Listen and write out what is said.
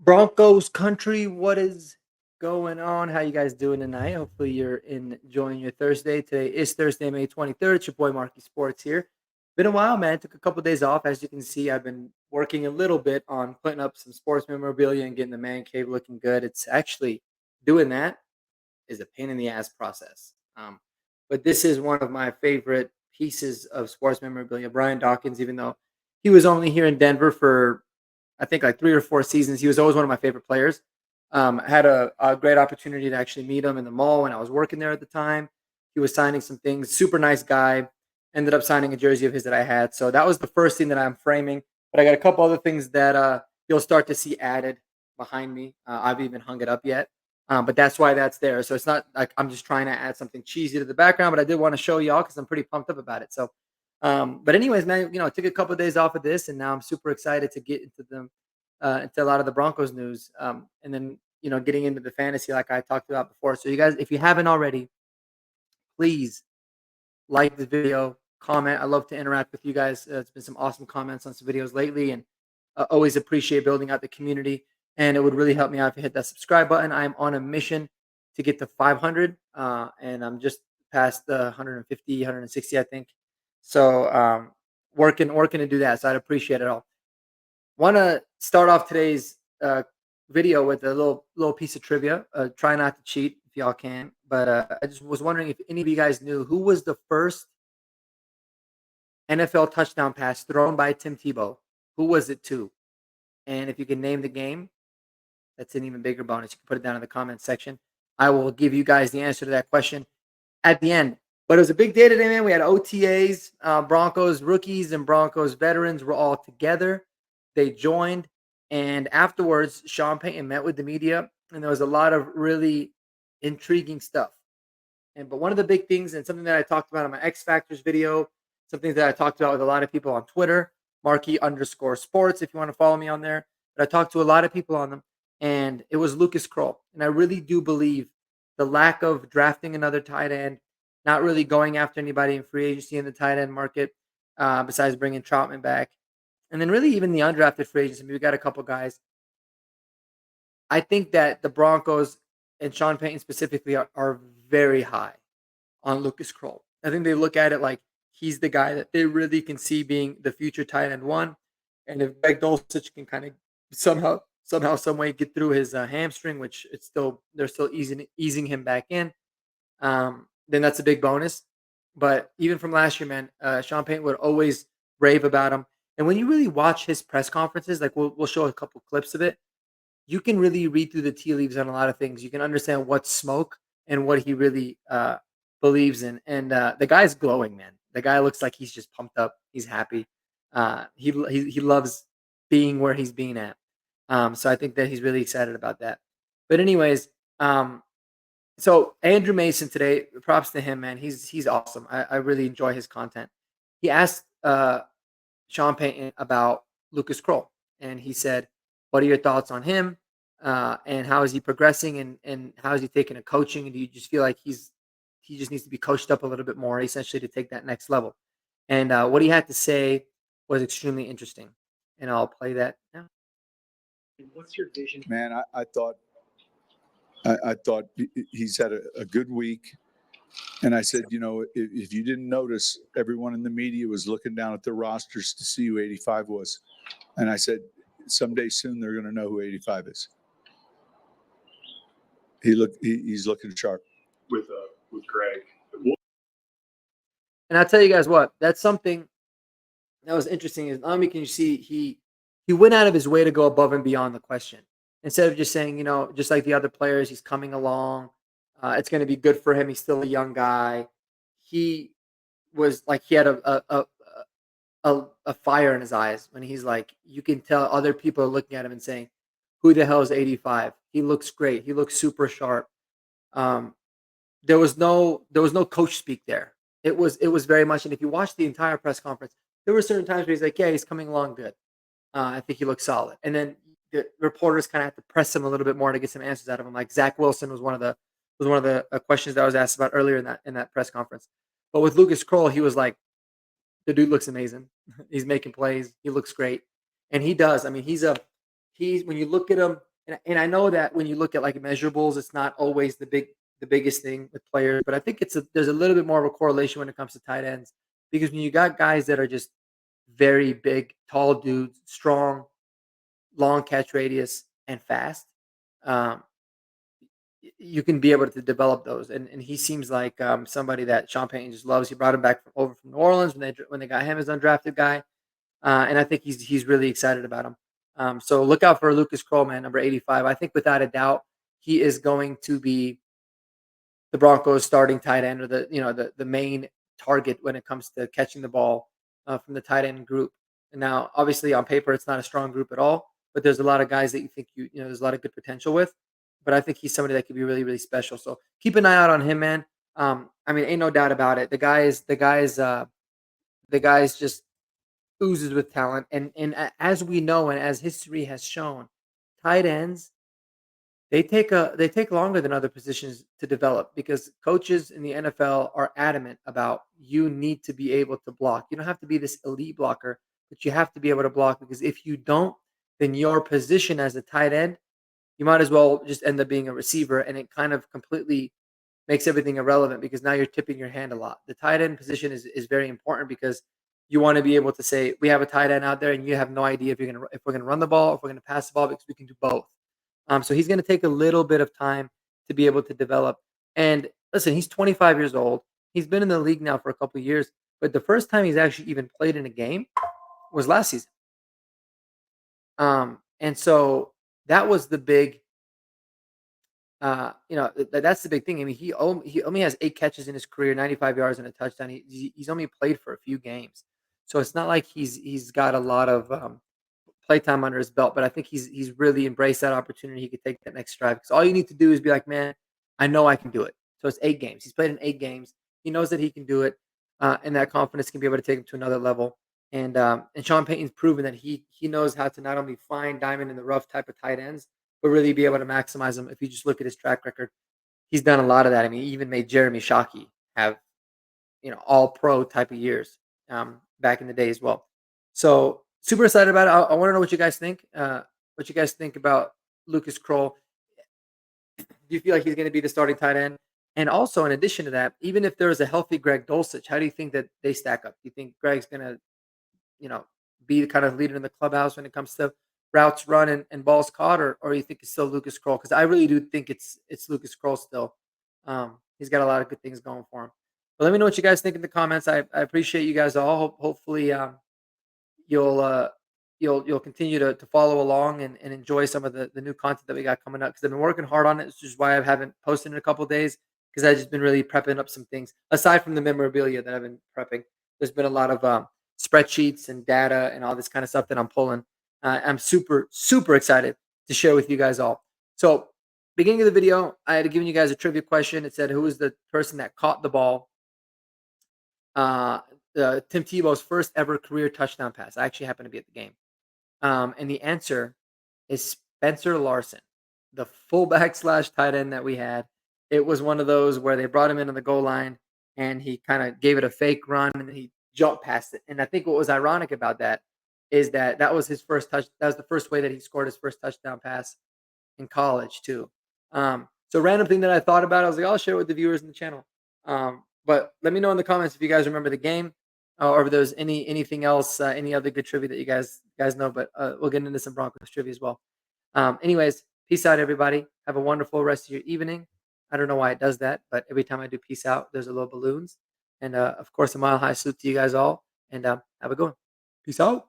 Broncos country, what is going on? How you guys doing tonight? Hopefully you're enjoying your Thursday. Today is Thursday, May 23rd. It's your boy Marky Sports here. Been a while, man. Took a couple days off. As you can see, I've been working a little bit on putting up some sports memorabilia and getting the man cave looking good. It's actually doing that is a pain in the ass process. But this is one of my favorite pieces of sports memorabilia. Brian Dawkins, even though he was only here in Denver for I think like 3 or 4 seasons. He was always one of my favorite players. I had a great opportunity to actually meet him in the mall when I was working there at the time. He was signing some things. Super nice guy. Ended up signing a jersey of his that I had. So that was the first thing that I'm framing. But I got a couple other things that you'll start to see added behind me. I've even hung it up yet. But that's why that's there. So it's not like I'm just trying to add something cheesy to the background, but I did want to show y'all because I'm pretty pumped up about it. So but anyways, man, I took a couple of days off of this, and now I'm super excited to get into into a lot of the Broncos news, and then getting into the fantasy like I talked about before. So you guys, if you haven't already, please like the video, comment. I love to interact with you guys. It's been some awesome comments on some videos lately, and always appreciate building out the community. And it would really help me out if you hit that subscribe button. I'm on a mission to get to 500, and I'm just past the 150, 160, I think. So working to do that. So I'd appreciate it all. Want to start off today's video with a little piece of trivia. Try not to cheat if y'all can, but I just was wondering if any of you guys knew who was the first NFL touchdown pass thrown by Tim Tebow. Who was it to? And if you can name the game, that's an even bigger bonus. You can put it down in the comments section. I will give you guys the answer to that question at the end. But it was a big day today, man. We had OTAs, Broncos rookies and Broncos veterans were all together. They joined, and afterwards, Sean Payton met with the media, and there was a lot of really intriguing stuff. But one of the big things, and something that I talked about in my X Factors video, something that I talked about with a lot of people on Twitter, Marky_sports, if you want to follow me on there. But I talked to a lot of people on them, and it was Lucas Krull. And I really do believe the lack of drafting another tight end, not really going after anybody in free agency in the tight end market, besides bringing Troutman back. And then really even the undrafted free agents. I mean, we got a couple guys. I think that the Broncos and Sean Payton specifically are very high on Lucas Krull. I think they look at it like he's the guy that they really can see being the future tight end one. And if Greg Dulcich can kind of somehow, some way get through his hamstring, which they're still easing him back in, then that's a big bonus. But even from last year, man, Sean Payton would always rave about him. And when you really watch his press conferences, like we'll show a couple clips of it, you can really read through the tea leaves on a lot of things. You can understand what's smoke and what he really believes in. And the guy's glowing, man. The guy looks like he's just pumped up. He's happy. He loves being where he's being at. So I think that he's really excited about that. But anyways, so Andrew Mason today, props to him, man. He's awesome. I really enjoy his content. He asked Sean Payton about Lucas Krull, and he said, "What are your thoughts on him? And how is he progressing? And how is he taking a coaching? And do you just feel like he just needs to be coached up a little bit more, essentially, to take that next level?" And what he had to say was extremely interesting, and I'll play that now. What's your vision? Man, I thought he's had a good week. And I said, if you didn't notice, everyone in the media was looking down at the rosters to see who 85 was. And I said, someday soon they're going to know who 85 is. He's looking sharp. With Greg. And I'll tell you guys what, that's something that was interesting. Is not only can you see he went out of his way to go above and beyond the question. Instead of just saying, just like the other players, he's coming along. It's going to be good for him. He's still a young guy. He was like he had a fire in his eyes when he's like, you can tell other people are looking at him and saying, "Who the hell is 85? He looks great. He looks super sharp." There was no coach speak there. It was very much. And if you watch the entire press conference, there were certain times where he's like, "Yeah, he's coming along good. I think he looks solid." And then the reporters kind of had to press him a little bit more to get some answers out of him. Like Zach Wilson was one of the questions that I was asked about earlier in that press conference. But with Lucas Krull, he was like, the dude looks amazing. He's making plays. He looks great, and he does. I mean, he's when you look at him, And I know that when you look at like measurables, it's not always the biggest thing with players, but I think there's a little bit more of a correlation when it comes to tight ends because when you got guys that are just very big, tall dudes, strong, long catch radius, and fast, um, you can be able to develop those. And he seems like somebody that Sean Payton just loves. He brought him back over from New Orleans when they got him as undrafted guy, and I think he's really excited about him. So look out for Lucas Krull, man, number 85. I think without a doubt he is going to be the Broncos starting tight end or the main target when it comes to catching the ball from the tight end group. And now, obviously, on paper, it's not a strong group at all, but there's a lot of guys that you think there's a lot of good potential with. But I think he's somebody that could be really, really special. So keep an eye out on him, man. I mean, ain't no doubt about it. The guy's just oozes with talent, and as we know, and as history has shown, tight ends they take longer than other positions to develop because coaches in the NFL are adamant about you need to be able to block. You don't have to be this elite blocker, but you have to be able to block because if you don't, then your position as a tight end, you might as well just end up being a receiver, and it kind of completely makes everything irrelevant because now you're tipping your hand a lot. The tight end position is very important because you want to be able to say we have a tight end out there, and you have no idea if we're gonna run the ball, if we're gonna pass the ball because we can do both. So he's going to take a little bit of time to be able to develop. And listen, he's 25 years old. He's been in the league now for a couple of years, but the first time he's actually even played in a game was last season. And so that was the big, that's the big thing. I mean, he only has 8 catches in his career, 95 yards and a touchdown. He's only played for a few games, so it's not like he's got a lot of playtime under his belt, but I think he's really embraced that opportunity. He could take that next stride because all you need to do is be like, man, I know I can do it. So it's 8 games. He's played in 8 games. He knows that he can do it, and that confidence can be able to take him to another level. And Sean Payton's proven that he knows how to not only find diamond in the rough type of tight ends, but really be able to maximize them. If you just look at his track record, he's done a lot of that. I mean, he even made Jeremy Shockey have all pro type of years back in the day as well. So super excited about it. I want to know what you guys think. What you guys think about Lucas Krull? Do you feel like he's going to be the starting tight end? And also, in addition to that, even if there is a healthy Greg Dulcich, how do you think that they stack up? Do you think Greg's going to, you know, be the kind of leader in the clubhouse when it comes to routes run and balls caught, or you think it's still Lucas Krull? Because I really do think it's Lucas Krull still. He's got a lot of good things going for him. But let me know what you guys think in the comments. I appreciate you guys all. Hopefully, you'll you'll continue to follow along and enjoy some of the new content that we got coming up because I've been working hard on it. It's just why I haven't posted in a couple of days because I've just been really prepping up some things aside from the memorabilia that I've been prepping. There's been a lot of spreadsheets and data and all this kind of stuff that I'm pulling. I'm super excited to share with you guys all. So beginning of the video, I had given you guys a trivia question. It said, who was the person that caught the ball? Tim Tebow's first ever career touchdown pass. I actually happened to be at the game. And the answer is Spencer Larson, the fullback / tight end that we had. It was one of those where they brought him into the goal line and he kind of gave it a fake run and he jumped past it. And I think what was ironic about that is that was his first touch. That was the first way that he scored his first touchdown pass in college too. So random thing that I thought about, I was like, I'll share it with the viewers in the channel. But let me know in the comments if you guys remember the game or if there's anything else, any other good trivia that you guys know. But we'll get into some Broncos trivia as well. Anyways, peace out, everybody. Have a wonderful rest of your evening. I don't know why it does that, but every time I do peace out, there's a little balloons. And of course, a mile high salute to you guys all. And have a good one. Peace out.